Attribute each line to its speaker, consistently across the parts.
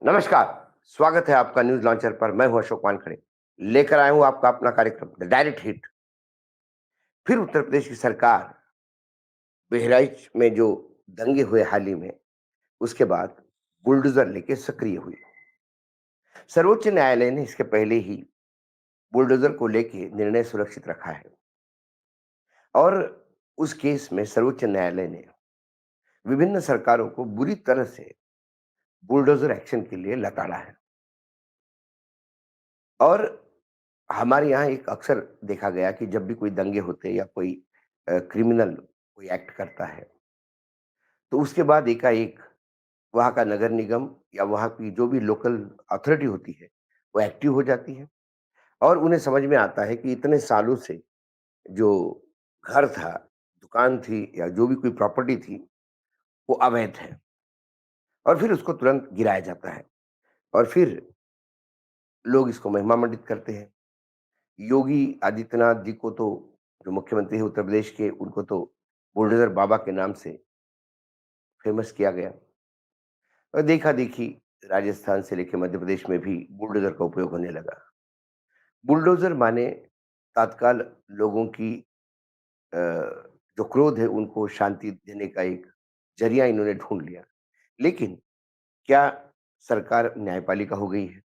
Speaker 1: नमस्कार, स्वागत है आपका न्यूज़ लॉन्चर पर। मैं हूं अशोक वानखड़े। लेकर आया हूं आपका अपना कार्यक्रम द डायरेक्ट हिट। फिर उत्तर प्रदेश की सरकार बहराइच में जो दंगे हुए हाल ही में, उसके बाद बुलडोजर लेके सक्रिय हुई। सर्वोच्च न्यायालय ने इसके पहले ही बुलडोजर को लेके निर्णय सुरक्षित रखा है और उस केस में सर्वोच्च न्यायालय ने विभिन्न सरकारों को बुरी तरह से बुलडोजर एक्शन के लिए लताड़ा है। और हमारे यहाँ एक अक्सर देखा गया कि जब भी कोई दंगे होते हैं या कोई क्रिमिनल कोई एक्ट करता है, तो उसके बाद एकाएक वहाँ का नगर निगम या वहाँ की जो भी लोकल अथॉरिटी होती है, वो एक्टिव हो जाती है और उन्हें समझ में आता है कि इतने सालों से जो घर था, दुकान थी या जो भी कोई प्रॉपर्टी थी, वो अवैध है और फिर उसको तुरंत गिराया जाता है और फिर लोग इसको महिमामंडित करते हैं। योगी आदित्यनाथ जी को तो, जो मुख्यमंत्री हैं उत्तर प्रदेश के, उनको तो बुलडोज़र बाबा के नाम से फ़ेमस किया गया और देखा-देखी राजस्थान से लेके मध्य प्रदेश में भी बुलडोज़र का उपयोग होने लगा। बुलडोज़र माने तत्काल लोगों की अ, जो क्रोध है उनको शांति देने का एक ज़रिया इन्होंने ढूँढ लिया। लेकिन क्या सरकार न्यायपालिका हो गई है?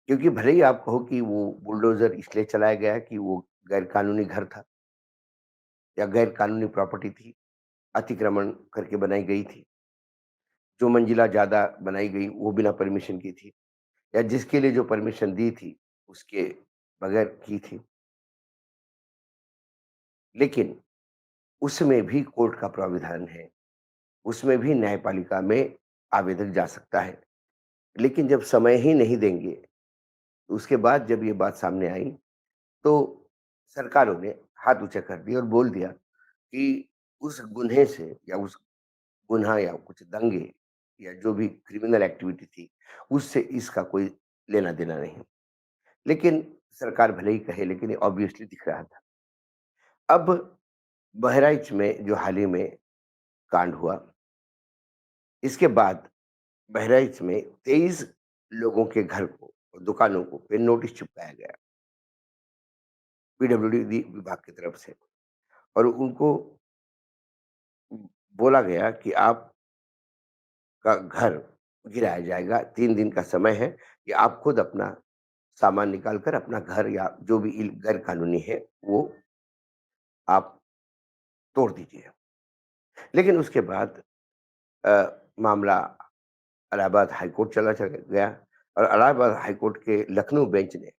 Speaker 1: क्योंकि भले ही आप कहो कि वो बुलडोज़र इसलिए चलाया गया है कि वो गैर कानूनी घर था या गैर कानूनी प्रॉपर्टी थी, अतिक्रमण करके बनाई गई थी। जो मंजिला ज़्यादा बनाई गई वो बिना परमिशन की थी या जिसके लिए जो परमिशन दी थी उसके बगैर की थी। लेकिन उसमें भी कोर्ट का प्राविधान है, उसमें भी न्यायपालिका में आवेदक जा सकता है। लेकिन जब समय ही नहीं देंगे, तो उसके बाद जब ये बात सामने आई, तो सरकारों ने हाथ ऊँचा कर दिया और बोल दिया कि उस गुन्हे से या उस गुनाह या कुछ दंगे या जो भी क्रिमिनल एक्टिविटी थी, उससे इसका कोई लेना-देना नहीं। लेकिन सरकार भले ही कहे, लेकिन ये ऑब्वियसली दिख रहा था। अब बहराइच में जो हाल ही में कांड हुआ, इसके बाद बहराइच में 23 लोगों के घर को, दुकानों को पे नोटिस चिपकाया गया पीडब्ल्यूडी विभाग की तरफ से और उनको बोला गया कि आपका घर गिराया जाएगा, 3 दिन का समय है कि आप खुद अपना सामान निकाल कर अपना घर या जो भी गैर कानूनी है, वो आप तोड़ दीजिए। लेकिन उसके बाद मामला इलाहाबाद हाई कोर्ट चला गया और इलाहाबाद हाई कोर्ट के लखनऊ बेंच ने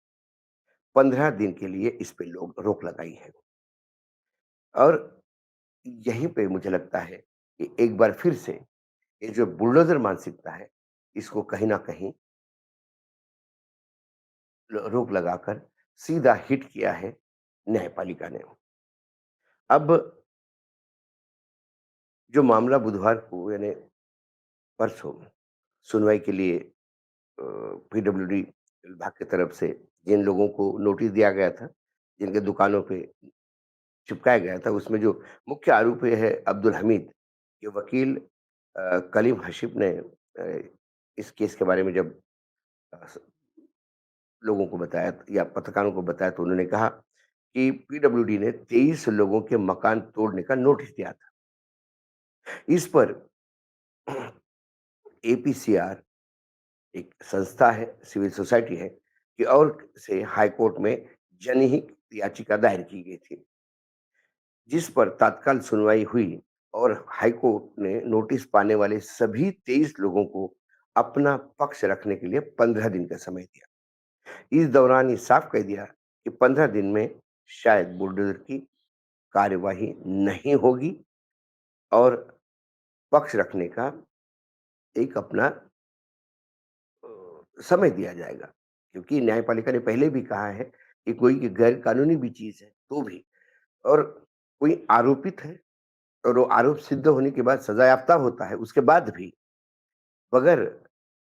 Speaker 1: 15 दिन के लिए इस पे लोग रोक लगाई है और यहीं पे मुझे लगता है कि एक बार फिर से ये जो बुलडोज़र मानसिकता है, इसको कहीं न कहीं रोक लगाकर सीधा हिट किया है न्यायपालिका ने। अब जो मामला बुधवार को यानी परसों सुनवाई के लिए पीडब्ल्यूडी विभाग की तरफ से जिन लोगों को नोटिस दिया गया था, जिनके दुकानों पे चिपकाया गया था, उसमें जो मुख्य आरोपी है अब्दुल हमीद, के वकील कलीम हाशिम ने इस केस के बारे में जब स लोगों को बताया या पत्रकारों को बताया, तो उन्होंने कहा कि पीडब्ल्यूडी ने 23 लोगों के मकान तोड़ने का नोटिस दिया था। इस पर एपीसीआर एक संस्था है, सिविल सोसाइटी है कि और से हाई कोर्ट में जनहित याचिका दायर की गई थी, जिस पर तत्काल सुनवाई हुई और हाई कोर्ट ने नोटिस पाने वाले सभी 23 लोगों को अपना पक्ष रखने के लिए 15 दिन का समय दिया। इस दौरान ये साफ कह दिया कि 15 दिन में शायद बुलडोजर की कार्यवाही नहीं होगी और पक्ष रखने का एक अपना समय दिया जाएगा। क्योंकि न्यायपालिका ने पहले भी कहा है कि कोई गैर कानूनी भी चीज़ है, तो भी और कोई आरोपित है और वो आरोप सिद्ध होने के बाद सज़ा-याफ्ता होता है, उसके बाद भी बगैर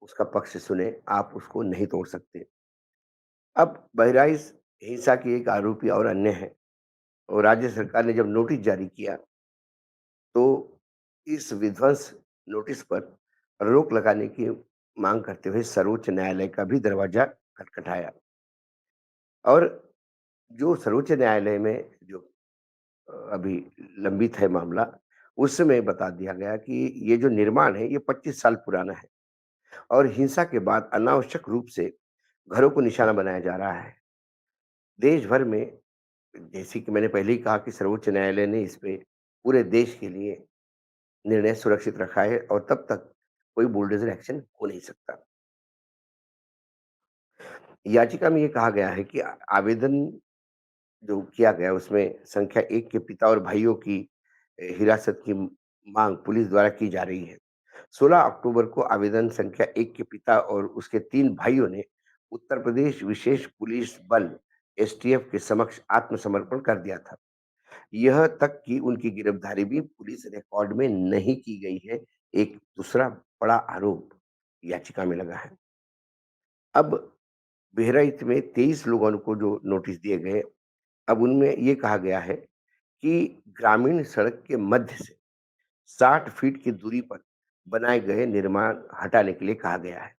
Speaker 1: उसका पक्ष सुने आप उसको नहीं तोड़ सकते। अब बहराइच हिंसा की एक आरोपी और अन्य है और राज्य सरकार ने जब नोटिस जारी किया, तो इस विध्वंस नोटिस पर रोक लगाने की माँग करते हुए सर्वोच्च न्यायालय का भी दरवाज़ा खटखटाया और जो सर्वोच्च न्यायालय में जो अभी लंबित है मामला, उसमें बता दिया गया कि ये जो निर्माण है, ये 25 साल पुराना है और हिंसा के बाद अनावश्यक रूप से घरों को निशाना बनाया जा रहा है। देश भर में जैसे कि मैंने पहले ही कहा कि सर्वोच्च न्यायालय ने इस पे पूरे देश के लिए निर्णय सुरक्षित रखा है और तब तक कोई बुलडोज़र एक्शन हो नहीं सकता। याचिका में ये कहा गया है कि आवेदन जो किया गया उसमें संख्या 1 के पिता और भाइयों की हिरासत की माँग पुलिस द्वारा की जा रही है। 16 अक्टूबर को आवेदन संख्या 1 के पिता और उसके 3 भाइयों ने उत्तर प्रदेश विशेष पुलिस बल एसटीएफ के समक्ष आत्मसमर्पण कर दिया था। यह तक कि उनकी गिरफ्तारी भी पुलिस रिकॉर्ड में नहीं की गई है। एक दूसरा बड़ा आरोप याचिका में लगा है। अब बहराइच में 23 लोगों को जो नोटिस दिए गए, अब उनमें ये कहा गया है कि ग्रामीण सड़क के मध्य से 60 फीट की दूरी पर बनाए गए निर्माण हटाने के लिए कहा गया है।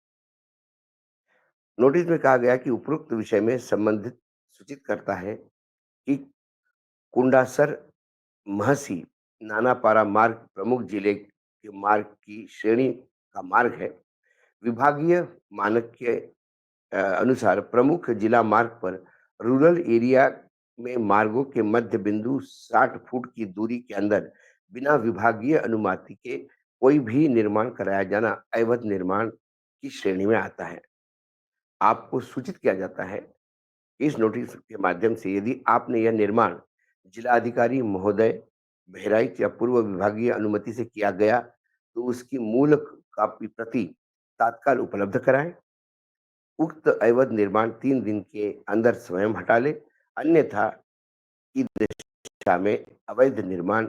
Speaker 1: नोटिस में कहा गया कि उपरोक्त विषय में संबंधित सूचित करता है कि कुंडासर महसी नानापारा मार्ग प्रमुख जिले के मार्ग की श्रेणी का मार्ग है। विभागीय मानक के अनुसार प्रमुख जिला मार्ग पर रूरल एरिया में मार्गों के मध्य बिंदु 60 फुट की दूरी के अंदर बिना विभागीय अनुमति के कोई भी निर्माण कराया जाना अवैध निर्माण की श्रेणी में आता है। आपको सूचित किया जाता है कि इस नोटिस के माध्यम से यदि आपने यह निर्माण जिलाधिकारी महोदय बहराइच या पूर्व विभागीय अनुमति से किया गया तो उसकी मूल कापी प्रति तात्काल उपलब्ध कराएं। उक्त अवैध निर्माण 3 दिन के अंदर स्वयं हटा ले, अन्यथा की दिशा में अवैध निर्माण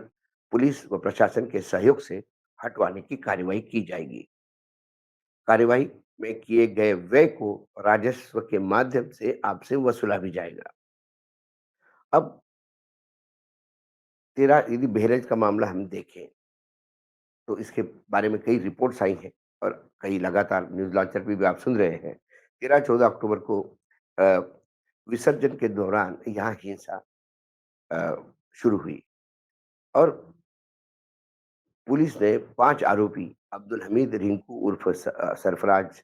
Speaker 1: पुलिस व प्रशासन के सहयोग से हटवाने की कार्रवाई की जाएगी। कार्रवाई में किए गए व्यय को राजस्व के माध्यम से आपसे वसूला भी जाएगा। अब तेरा यदि बहराइच का मामला हम देखें, तो इसके बारे में कई रिपोर्ट्स आई हैं और कई लगातार न्यूज़ लॉन्चर पे भी आप सुन रहे हैं। 13-14 अक्टूबर को अ, विसर्जन के दौरान यहाँ हिंसा अ, शुरू हुई और पुलिस ने 5 आरोपी अब्दुल हमीद रिंकू उर्फ सरफराज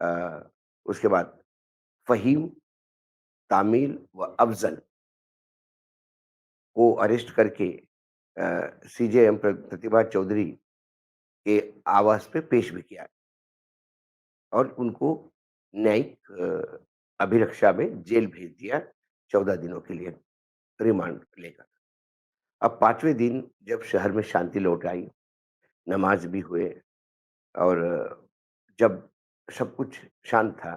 Speaker 1: अ, उसके बाद फ़हीम, तामील व अफ़ज़ल को अरेस्ट करके सीजेएम प्रतिभा चौधरी के आवास पे पेश भी किया और उनको न्यायिक अभिरक्षा में जेल भेज दिया 14 दिनों के लिए रिमांड लेकर। अब 5वें दिन जब शहर में शांति लौट आई, नमाज़ भी हुए और जब सब कुछ शांत था,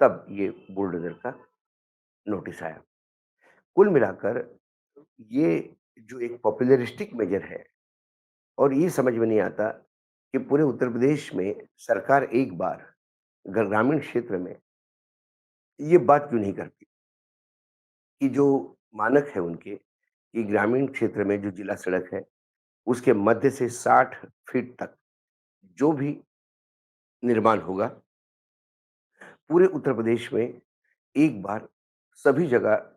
Speaker 1: तब ये बुलडोज़र का नोटिस आया। कुल मिलाकर ये जो एक पॉपुलरिस्टिक मेजर है और ये समझ में नहीं आता कि पूरे उत्तर प्रदेश में सरकार एक बार ग्रामीण क्षेत्र में ये बात क्यों नहीं करती कि जो मानक है उनके कि ग्रामीण क्षेत्र में जो जिला सड़क है, उसके मध्य से 60 फीट तक जो भी निर्माण होगा, पूरे उत्तर प्रदेश में एक बार सभी जगह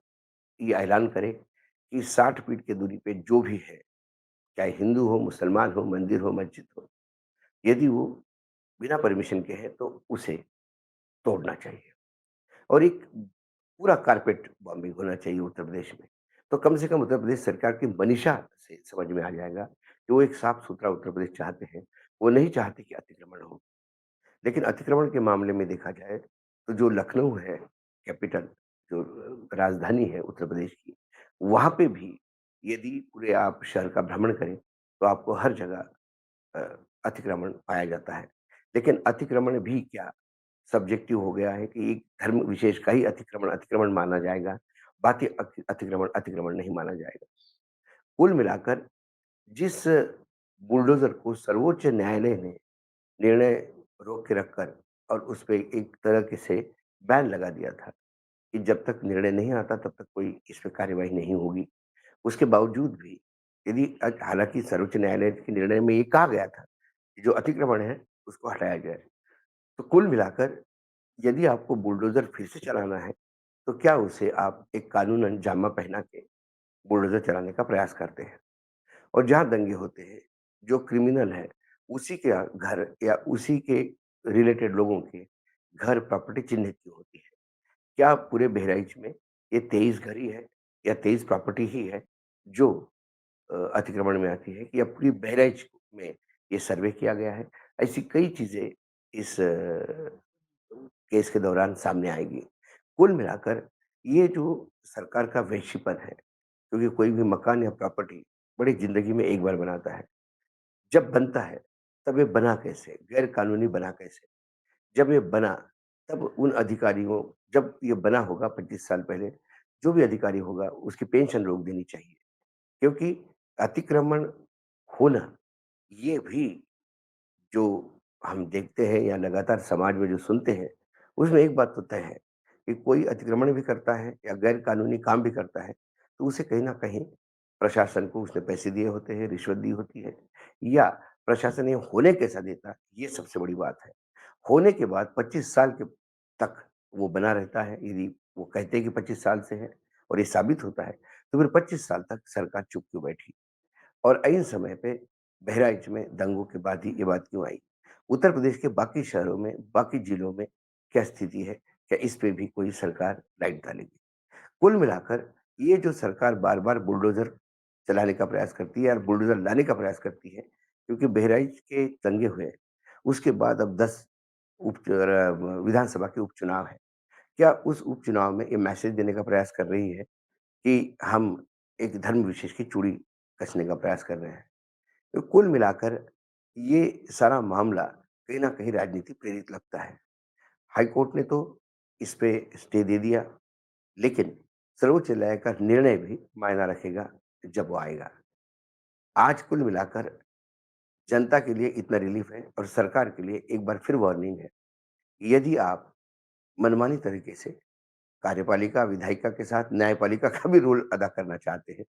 Speaker 1: ये ऐलान करें कि 60 फीट की दूरी पे जो भी है, चाहे हिंदू हो, मुसलमान हो, मंदिर हो, मस्जिद हो, यदि वो बिना परमिशन के हैं, तो उसे तोड़ना चाहिए। और एक पूरा कारपेट बॉम्बिंग होना चाहिए उत्तर प्रदेश में। तो कम से कम उत्तर प्रदेश सरकार की मनीषा से समझ में आ जाएगा कि वो एक साफ-सुथरा उत्तर प्रदेश चाहते हैं। वो नहीं चाहते कि अतिक्रमण हो। लेकिन अतिक्रमण के मामले में देखा जाए, तो जो लखनऊ है कैपिटल जो राजधानी है उत्तर प्रदेश की, वहाँ पे भी यदि पूरे आप शहर का भ्रमण करें, तो आपको हर जगह अ, अतिक्रमण पाया जाता है। लेकिन अतिक्रमण भी क्या सब्जेक्टिव हो गया है कि एक धर्म विशेष का ही अतिक्रमण, अतिक्रमण माना जाएगा, बाकी अतिक्रमण, अतिक्रमण नहीं माना जाएगा। कुल मिलाकर जिस बुलडोज़र को सर्वोच्च न्यायालय ने निर्णय रोक के रखकर और उस पे एक तरह के से बैन लगा दिया था कि जब तक निर्णय नहीं आता तब तक कोई इस पे कार्यवाही नहीं होगी। उसके बावजूद भी यदि हालाँकि सर्वोच्च न्यायालय के निर्णय में ये कहा गया था कि जो अतिक्रमण है उसको हटाया जाए। तो कुल मिलाकर यदि आपको बुलडोज़र फिर से चलाना है, तो क्या उसे आप एक कानूनन जामा पहना के बुलडोज़र चलाने का प्रयास करते हैं। और जहाँ दंगे होते हैं, जो क्रिमिनल है, उसी के घर या उसी के रिलेटेड लोगों के घर प्रॉपर्टी चिह्नित क्यों होती है? क्या पूरे बहराइच में ये 23 घर ही है या 23 प्रॉपर्टी ही है जो अतिक्रमण में आती है कि या पूरी बहराइच में ये सर्वे किया गया है? ऐसी कई चीज़ें इस केस के दौरान सामने आएगी। कुल मिलाकर ये जो सरकार का वैश्यीपन है, क्योंकि कोई भी मकान या प्रॉपर्टी बड़ी ज़िंदगी में एक बार बनाता है। जब बनता है, तब ये बना कैसे? गैर कानूनी बना कैसे? जब ये बना, तब उन अधिकारियों जब ये बना होगा 25 साल पहले, जो भी अधिकारी होगा उसकी पेंशन रोक देनी चाहिए। क्योंकि अतिक्रमण होना, ये भी जो हम देखते हैं या लगातार समाज में जो सुनते हैं, उसमें एक बात तो तय है कि कोई अतिक्रमण भी करता है या गैर कानूनी काम भी करता है, तो उसे कहीं न कहीं प्रशासन को उसने पैसे दिए होते हैं, रिश्वत दी होती है या प्रशासन ये होने कैसा देता, ये सबसे बड़ी बात है। होने के बाद 25 साल के तक वो बना रहता है, यदि वो कहते हैं कि 25 साल से है और ये साबित होता है, तो फिर 25 साल तक सरकार चुप क्यों बैठी? और ऐन समय पे बहराइच में दंगों के बाद ही ये बात क्यों आई? उत्तर प्रदेश के बाकी शहरों में, बाकी जिलों में क्या स्थिति है? क्या इस पे भी कोई सरकार लाइट डालेगी? कुल मिलाकर ये जो सरकार बार-बार बुलडोज़र चलाने का प्रयास करती है और बुलडोज़र लाने का प्रयास करती है, क्योंकि बहराइच के दंगे हुए हैं, उसके बाद अब 10 विधानसभा के उपचुनाव हैं। क्या उस उपचुनाव में ये मैसेज देने का प्रयास कर रही है कि हम एक धर्म विशेष की चूड़ी कसने का प्रयास कर रहे हैं? तो कुल मिलाकर ये सारा मामला कहीं न कहीं राजनीति प्रेरित लगता है। हाई कोर्ट ने तो इस पे स्टे दे दिया, लेकिन सर्वोच्च न्यायालय का निर्णय भी मायना रखेगा जब वो आएगा। आज कुल मिलाकर जनता के लिए इतना रिलीफ है और सरकार के लिए एक बार फिर वार्निंग है। यदि आप मनमानी तरीके से कार्यपालिका, विधायिका के साथ न्यायपालिका का भी रोल अदा करना चाहते हैं,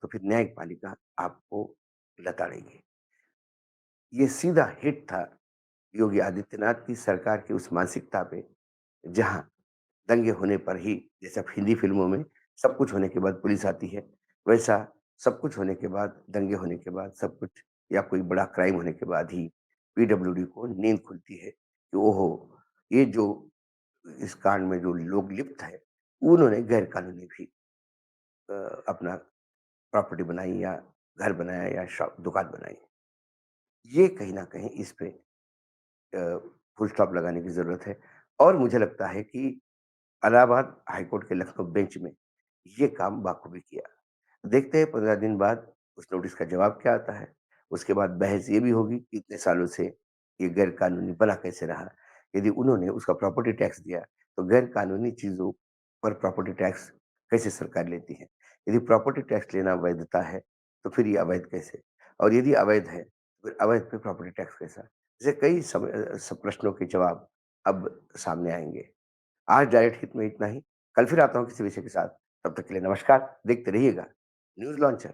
Speaker 1: तो फिर न्यायपालिका आपको लताड़ेगी। ये सीधा हिट था योगी आदित्यनाथ की सरकार की उस मानसिकता पे, जहाँ दंगे होने पर ही जैसे अब हिंदी फ़िल्मों में सब कुछ होने के बाद पुलिस आती है, वैसा सब कुछ होने के बाद, दंगे होने के बाद, सब कुछ या कोई बड़ा क्राइम होने के बाद ही पीडब्ल्यूडी को नींद खुलती है कि ओहो! ये जो इस कांड में जो लोग लिप्त हैं, उन्होंने गैर कानूनी भी अपना प्रॉपर्टी बनाई या घर बनाया या शॉप दुकान बनाई। ये कहीं न कहीं इस पे अ, फुल स्टॉप लगाने की ज़रूरत है और मुझे लगता है कि इलाहाबाद हाई कोर्ट के लखनऊ बेंच में ये काम बाखूबी किया। देखते हैं 15 दिन बाद उस नोटिस का जवाब क्या आता है। उसके बाद बहस ये भी होगी कि इतने सालों से ये गैर कानूनी बना कैसे रहा? यदि उन्होंने उसका प्रॉपर्टी टैक्स दिया, तो गैर कानूनी चीज़ों पर प्रॉपर्टी टैक्स कैसे सरकार लेती है? यदि प्रॉपर्टी टैक्स लेना वैधता है, तो फिर ये अवैध कैसे? और यदि अवैध है, तो फिर अवैध पे प्रॉपर्टी टैक्स कैसा? ऐसे कई सब प्रश्नों के जवाब अब सामने आएँगे। आज डायरेक्ट हित में इतना ही। कल फिर आता हूँ किसी विषय के साथ। तब तक के लिए नमस्कार। देखते रहिएगा न्यूज़ लॉन्चर।